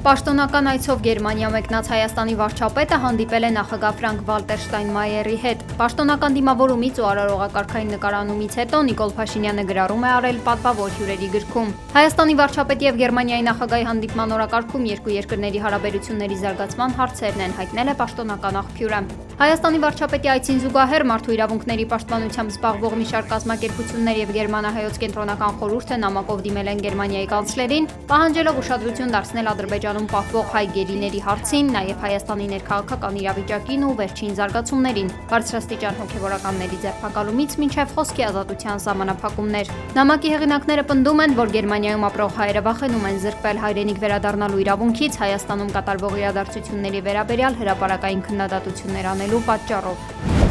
Պաշտոնական այցով Գերմանիա մեկնած Հայաստանի վարչապետը հանդիպել է նախագահ Ֆրանկկ-Վալտեր Շտայնմայերի հետ։ Պաշտոնական դիմավորումից ու արարողակարգային նկարանումից հետո Նիկոլ Փաշինյանը գրառում է արել պատվավոր հյուրերի գրքում։ Հայաստանի վարչապետի եւ Գերմանիայի նախագահի հանդիպման օրակարգում երկու երկրների հարաբերությունների զարգացման հարցերն են, հայտնել է պաշտոնական աղբյուրը։ Հայաստանի վարչապետի այցին զուգահեռ մարդու իրավունքների պաշտպանությամբ զբաղվող մի շարք կազմակերպություններ եւ Գերմանա-հայոց կենտրոնական խորհուրդը նամակով դիմել են Գերմանիայի կանցլերին, պահանջելով ուշադրություն դարձնել Ադրբեջանում պահվող հայ գերիների հարցին, նաև Հայաստանի ներքաղաքական իրավիճակին ու վերջին զարգացումներին, բարձրաստիճան հոգևորականների ձերբակալումից մինչև խոսքի ազատության սահմանափակումներ։ Նամակի հեղինակները պնդում են, որ Գերմանիայում ապրող հայերը վախենում են զրկվել հայրենիք վերադառնալու իրավունքից Հայաստանում կատարվող իրադարձությունների վերաբերյալ հրապարակային քննադատություններ անելու պատճառով։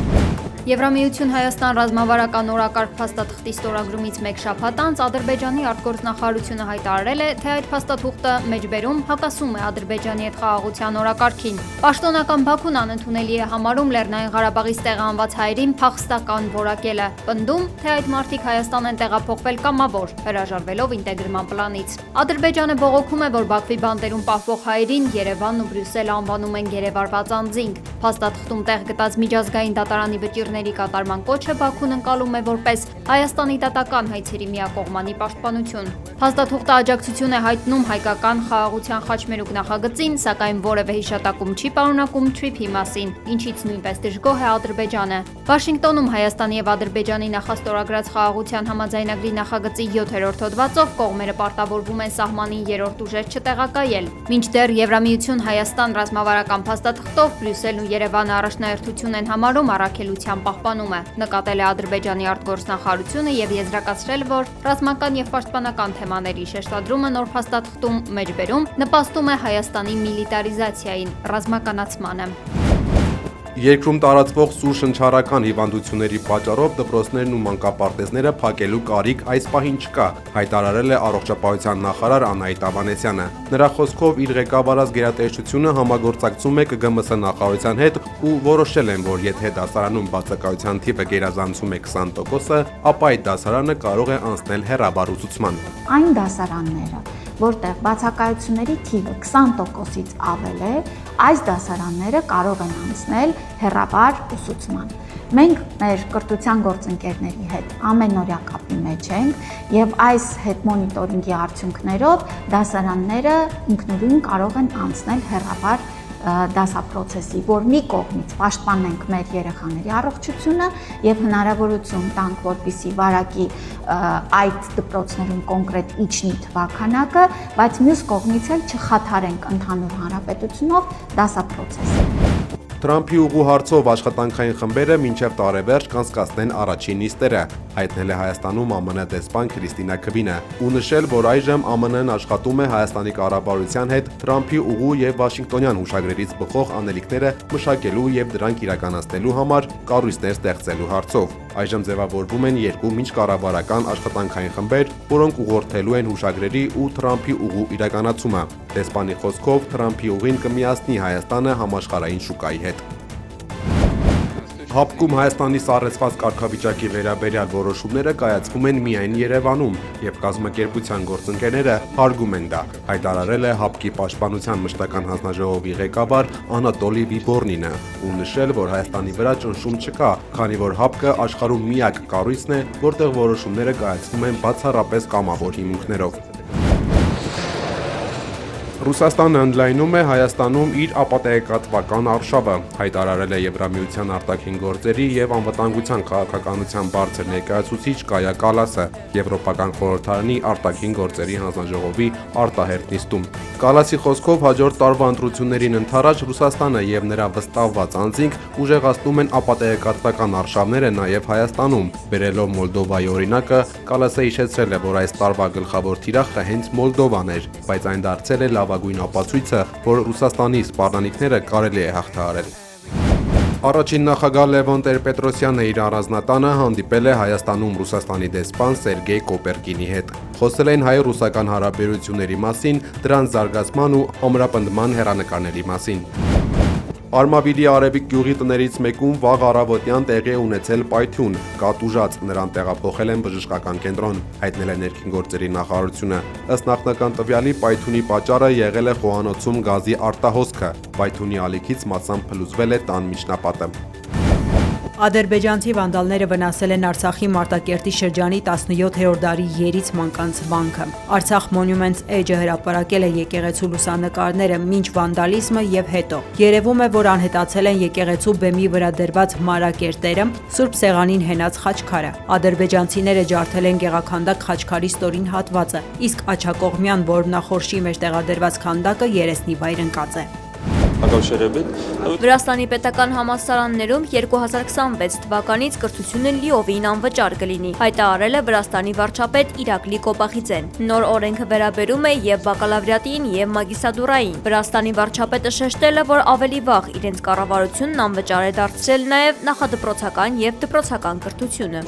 Եվրամիություն-Հայաստան ռազմավարական օրակարգ փաստաթղթի ստորագրումից մեկ շաբաթ անց Ադրբեջանի արտգործնախարարությունը հայտարարել է, թե այդ փաստաթուղթը մեջբերում հակասում է Ադրբեջանի հետ խաղաղության օրակարգին։ Պաշտոնական Բաքուն անընդունելի է համարում Լեռնային Ղարաբաղից տեղահանված հայերին փախստական որակելը, պնդում, թե այդ մարդիկ Հայաստան են տեղափոխվել կամավոր, հրաժարվելով ինտեգրման պլանից։ Ադրբեջանը բողոքում է, որ Բաքվի բանտերում պահվող հայերին Երևանն ու Բրյուսելը անվանում են գերեվարված անձինք։ Փաստաթղթում տեղ գտած միջազգային դատարանի վճիռների կատարման կոչը Բաքուն ընկալում է որպես Հայաստանի դատական հայցերի միակողմանի պաշտպանություն։ Փաստաթուղթը աջակցություն է հայտնում հայկական խաղաղության խաչմերուկ նախագծին, սակայն որևէ հիշատակում չի պարունակում TRIP-ի մասին, ինչից նույնպես դժգոհ է Ադրբեջանը։ Վաշինգտոնում Հայաստանի եւ Ադրբեջանի նախաստորագրած խաղաղության համաձայնագրի նախագծի 7-րդ հոդվածով կողմերը պարտավորվում են սահմանին երրորդ ուժեր չտեղակայել։ Մինչդեռ Եվրամիություն-Հայաստան ռազմավարական փաստաթղթով Բրյուսելն ու Երևանը առաջնահերթություն են համարում առաքելության պահպանումը, նկատել է Ադրբեջանի արտգործնախարարությունը եւ եզրակացրել, որ ռազմական եւ պաշտպանական թեմաների շեշտադրումը նոր փաստաթղթում մեջբերում նպաստում է Հայաստանի միլիտարիզացիային, ռազմականացմանը։ Երկրում տարածվող սուր շնչառական հիվանդությունների պատճառով դպրոցներն ու մանկապարտեզները փակելու կարիք այս պահին չկա, հայտարարել է առողջապահության նախարար Անահիտ Ավանեսյանը։ Նրա խոսքով իր ղեկավարած գերատեսչությունը համագործակցում է ԿԳՄՍ նախարարության հետ ու որոշել են, որ եթե դասարանում բացակայության թիվը գերազանցում է 20%, ապա այդ դասարանը կարող է անցնել հեռավար ուսուցման։ Այն դասարանները, որտեղ բացակայությունների թիվը 20%-ից ավել է, այս դասարանները կարող են անցնել հեռավար ուսուցման։ Մենք մեր կրթության գործընկերների հետ ամենօրյա կապի մեջ ենք եւ այս հետ մոնիտորինգի արդյունքներով դասարանները ինքնուրույն կարող են անցնել հեռավար դասապրոցեսի, որ մի կողմից պաշտպանենք մեր երեխաների առողջությունը եւ հնարավորություն տանք, որպեսզի վարակի այդ դպրոցներում կոնկրետ իջնի թվաքանակը, բայց մյուս կողմից էլ չխաթարենք ընդհանուր հանրապետությունով դասապրոցեսը։ Թրամփի ուղու հարցով աշխատանքային խմբերը մինչև տարեվերջ կանցկացնեն առաջին նիստերը, հայտնել է Հայաստանում ԱՄՆ դեսպան Քրիստինա Քվինը ու նշել, որ այժմ ԱՄՆ-ն աշխատում է Հայաստանի կառավարության հետ Թրամփի ուղու եւ Վաշինգտոնյան հուշագրերից բխող անելիքները մշակելու եւ դրանք իրականացնելու համար կառույցներ ստեղծելու հարցով։ Այժմ ձևավորվում են երկու միջկառավարական աշխատանքային խմբեր, որոնք ուղղորդելու են հուշագրերի ու Թրամփի ուղու իրականացումը։ Դեսպանի խոսքով Թրամփի ուղին կմիացնի Հայաստանը համաշխարհային շուկայի հետ։ Հապկում Հայաստանի սառեցված կարգավիճակի վերաբերյալ որոշումները կայացվում են միայն Երևանում եւ կազմակերպության գործընկերները հարգում են դա, հայտարարել է Հապկի պաշտպանության մշտական հանձնաժողովի ղեկավար Անատոլի Վիբորնինը ու նշել, որ Հայաստանի վրա ճնշում չկա, քանի որ Հապկը աշխարհում միակ կառույցն է, որտեղ որոշումները կայացվում են բացառապես կամավոր հիմունքներով։ Ռուսաստանը ընդլայնում է Հայաստանում իր ապատեգատվական արշավը, հայտարարել է Եվրամիության արտաքին գործերի եւ անվտանգության քաղաքականության բարձր ներկայացուցիչ Կայա Կալասը Եվրոպական խորհրդարանի արտաքին գործերի հանձնաժողովի արտահերթ նիստում։ Կալասի խոսքով հաջորդ տարվա ընտրություններին ընդառաջ Ռուսաստանը եւ նրա վստահված անձինք ուժեղացնում են ապատեգատվական արշավները նաեւ Հայաստանում, բերելով Մոլդովայի օրինակը, Կալասը հիշեցրել է, որ այս տարվա գլխավոր թիրախը հենց Մոլդովան էր, բայց այն դարձել է լավագույն ապացույցը, որ Ռուսաստանի սպառնալիքները կարելի է հաղթահարել։ Առաջին նախագահ Լևոն Տեր-Պետրոսյանը իր առանձնատանը հանդիպել է Հայաստանում Ռուսաստանի դեսպան Սերգեյ Կոպերկինի հետ։ Խոսել են հայ-ռուսական հարաբերությունների մասին, դրանց զարգացման ու ամրապնդման հեռանկարների մասին։ Արմավիրի արևիկ գյուղի տներից մեկում վաղ առավոտյան տեղի է ունեցել պայթյուն, կատ ուժած, նրան տեղափոխել են բժշկական կենտրոն, հայտնել է ներքին գործերի նախարարությունը։ Ըստ նախնական տվյալի պայթյունի պատճառը եղել է խոհանոցում գազի արտահոսքը, պայթյունի ալիքից մասամբ փլուզվել է տան միջնապատը։ Ադրբեջանցի վանդալները վնասել են Արցախի Մարտակերտի շրջանի 17-րդ դարի երիցման վանքը։ Արցախ Monuments Edge-ը հրապարակել է եկեղեցու լուսանկարները մինչ վանդալիզմը եւ հետո։ Երևում է, որ անհետացել են եկեղեցու բեմի վրա դրված մարակերտերը, Սուրբ Սեղանին հենած խաչքարը։ Ադրբեջանցիները ջարդել են գեղաքանդակ խաչքարի ստորին հատվածը, իսկ աջակողմյան որմնախորշի մեջ տեղադրված քանդակը երեսնի վայր ընկած է։ Վրաստանի պետական համալսարաններում 2026 թվականից կրթությունը լիովին անվճար կլինի, հայտարարել է Վրաստանի վարչապետ Իրակլի Կոպախիձեն։ Նոր օրենքը վերաբերում է եւ բակալավրիատին եւ մագիստրատուրային։ Վրաստանի վարչապետը շեշտել է, որ ավելի վաղ իրենց կառավարությունն անվճար է դարձրել նաեւ նախադպրոցական եւ դպրոցական կրթությունը։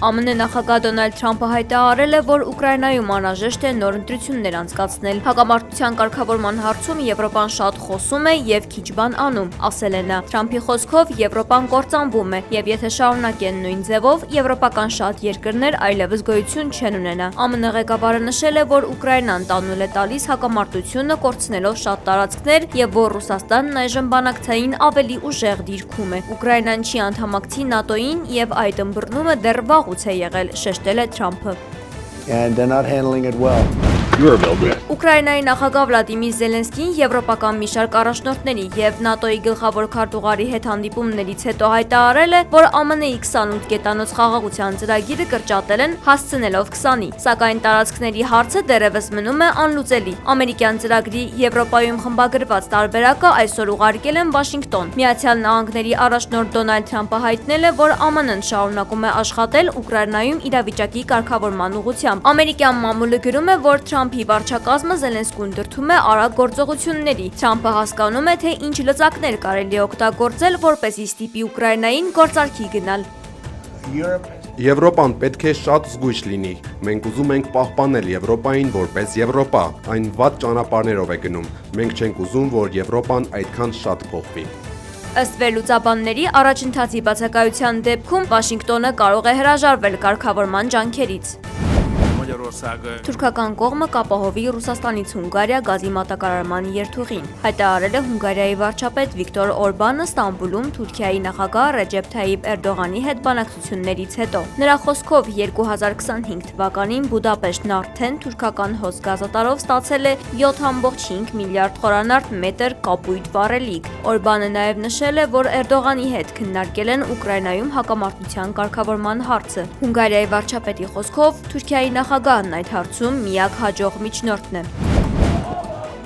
ԱՄՆ նախագահ Դոնալդ Թրամփը հայտարարել է, որ Ուկրաինայում անհրաժեշտ է նոր ընտրություններ անցկացնել։ Հակամարտության կարգավորման հարցում Եվրոպան շատ խոսում է եւ քիչ բան անում, ասել է նա։ Թրամփի խոսքով Եվրոպան կործանվում է եւ եթե շարունակեն նույն ձևով, եվրոպական շատ երկրներ այլևս գոյություն չեն ունենա։ ԱՄՆ ղեկավարը նշել է, որ Ուկրաինան տանուլ է տալիս հակամարտությունը կորցնելով շատ տարածքներ եւ որ Ռուսաստանն այժմ բանակցային ավելի ուժեղ դիրքում է։ Ուկրաինան չի անդամակցի ՆԱՏՕ-ին եւ այդ ըմբռնումը դեռ վաղուց է եղել, շեշտել է Թրամփը։ Ուկրաինայի նախագահ Վլադիմիր Զելենսկին եվրոպական մի շարք առաջնորդների եւ ՆԱՏՕ-ի գլխավոր քարտուղարի հետ հանդիպումներից հետո հայտարարել է, որ ԱՄՆ-ի 28 կետանոց խաղաղության ծրագիրը կրճատել են, հասցնելով 20-ի, սակայն տարածքների հարցը դեռևս մնում է անլուծելի։ Ամերիկյան ծրագրի Եվրոպայում խմբագրված տարբերակը այսօր ուղարկել են Վաշինգտոն։ Միացյալ Նահանգների առաջնորդ Դոնալդ Թրամփը հայտնել է, որ ԱՄՆ-ն շարունակում է աշխատել Ուկրաինայում իրավիճակի կարգավորման ուղղությամբ։ Ամերիկյան մամուլը գրում է, որ Թրամփի վարչակազմը Զելենսկուն դրդում է արագ գործողությունների։ Թրամփը հասկանում է, թե ինչ լծակներ կարելի է օգտագործել, որպեսզի ստիպի Ուկրաինային գործարքի գնալ։ Եվրոպան պետք է շատ զգույշ լինի։ Մենք ուզում ենք պահպանել Եվրոպային որպես Եվրոպա, այն վատ ճանապարհներով է գնում։ Մենք չենք ուզում, որ Եվրոպան այդքան շատ փոխվի։ Ըստ վերլուծաբանների, առաջընթացի բացակայության դեպքում Վաշինգտոնը կարող է հրաժարվել կարգավորման ջանքերից։ Թուրքական կողմը կապահովի Ռուսաստանից Հունգարիա գազի մատակարարման երթուղին, հայտարարել է Հունգարիայի վարչապետ Վիկտոր Օրբանը Ստամբուլում Թուրքիայի նախագահ Ռեջեփ Թայիփ Էրդողանի հետ բանակցություններից հետո։ Նրա խոսքով 2025 թվականին Բուդապեշտն արդեն թուրքական հոս գազատարով ստացել է 7.5 միլիարդ խորանարդ մետր կապույտ վառելիք։ Օրբանը նաև նշել է, որ Էրդողանի հետ քննարկել են Ուկրաինայում հակամարտության կարգավորման հարցը։ Հունգարիայի վարչապետի խոսքով Թուրքիայի նախագահն այդ հարցում միակ հաջող միջնորդն է։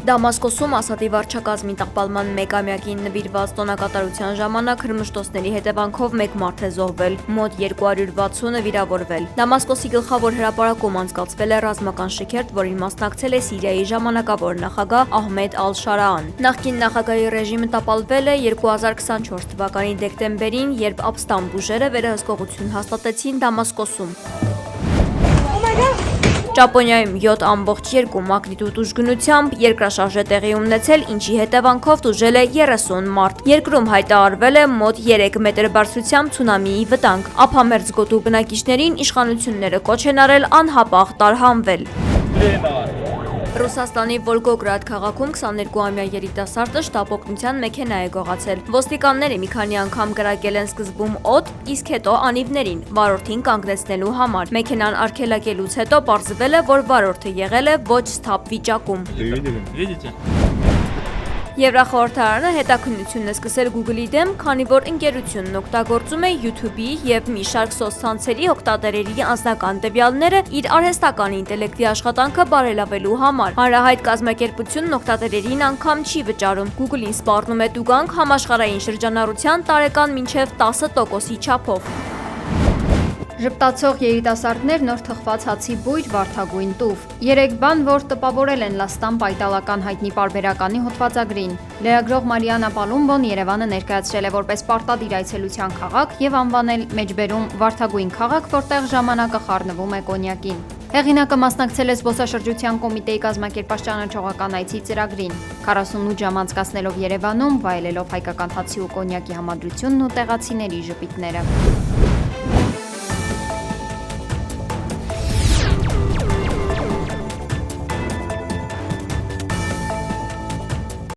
Դամասկոսում Ասադի վարչակազմի տապալման մեկամյակին նվիրված տոնակատարության ժամանակ հրմշտոցների հետևանքով մեկ մարդ է զոհվել, մոտ 260-ը վիրավորվել։ Դամասկոսի գլխավոր հրապարակում անցկացվել է ռազմական շքերթ, որին մասնակցել է Սիրիայի ժամանակավոր նախագահ Ահմեդ Ալ-Շարաան։ Նախկին նախագահի ռեժիմը տապալվել է 2024 թվականի դեկտեմբերին, երբ ապստամբ ուժերը վերահսկողություն հաստատեցին Դամասկոսում։ Ճապոնիայում 7.2 մագնիտուդ ուժգնությամբ երկրաշարժ է տեղի ունեցել, ինչի հետևանքով տուժել է 30 մարդ։ Երկրում հայտարարվել է մոտ 3 մետր բարձրությամբ ցունամիի վտանգ։ Ափամերձ գոտու բնակիչներին իշխանությունները կոչ են արել անհապաղ տարհանվել։ Ռուսաստանի Վոլգոգրադ քաղաքում 22-ամյա երիտասարդը շտապ օգնության մեքենա է գողացել։ Ոստիկանները մի քանի անգամ կրակել են սկզբում օդ, իսկ հետո անիվներին, վարորդին կանգնեցնելու համար։ Մեքենան արգելակելուց հետո պարզվել է, որ վարորդը եղել է ոչ սթափ վիճակում։ Եվրախորհրդարանը հետաքննություն է սկսել Google-ի դեմ, քանի որ ընկերությունն օգտագործում է YouTube-ի եւ մի շարք սոցցանցերի օգտատերերի անձնական տվյալները իր արհեստական ինտելեկտի աշխատանքը բարելավելու համար։ Հանրահայտ կազմակերպությունն օգտատերերին անգամ չի վճարում։ Google-ին սպառնում է տուգանք համաշխարհային շրջանառության տարեկան մինչև 10%-ի չափով։ Ժպտացող երիտասարդներ նոր թխված հացի բույր վարդագույն տուֆ։ 3 բան, որ տպավորել են Լաստան պայտալական հայտնի պարբերականի հոդվածագրին։ Լրագրող Մարիանա Պալումբոն Երևանը ներկայացրել է որպես պարտադիր այցելության քաղաք եւ անվանել մեջբերում վարդագույն քաղաք, որտեղ ժամանակը խառնվում է կոնյակին։ Հեղինակը մասնակցել է զբոսաշրջության կոմիտեի կազմակերպած ճանաչողական այցի ծրագրին։ 48 ժամ անցկացնելով Երևանում, վայելելով հայկական հացի ու կոնյակի համադրությունն ու տեղացիների ժպիտները։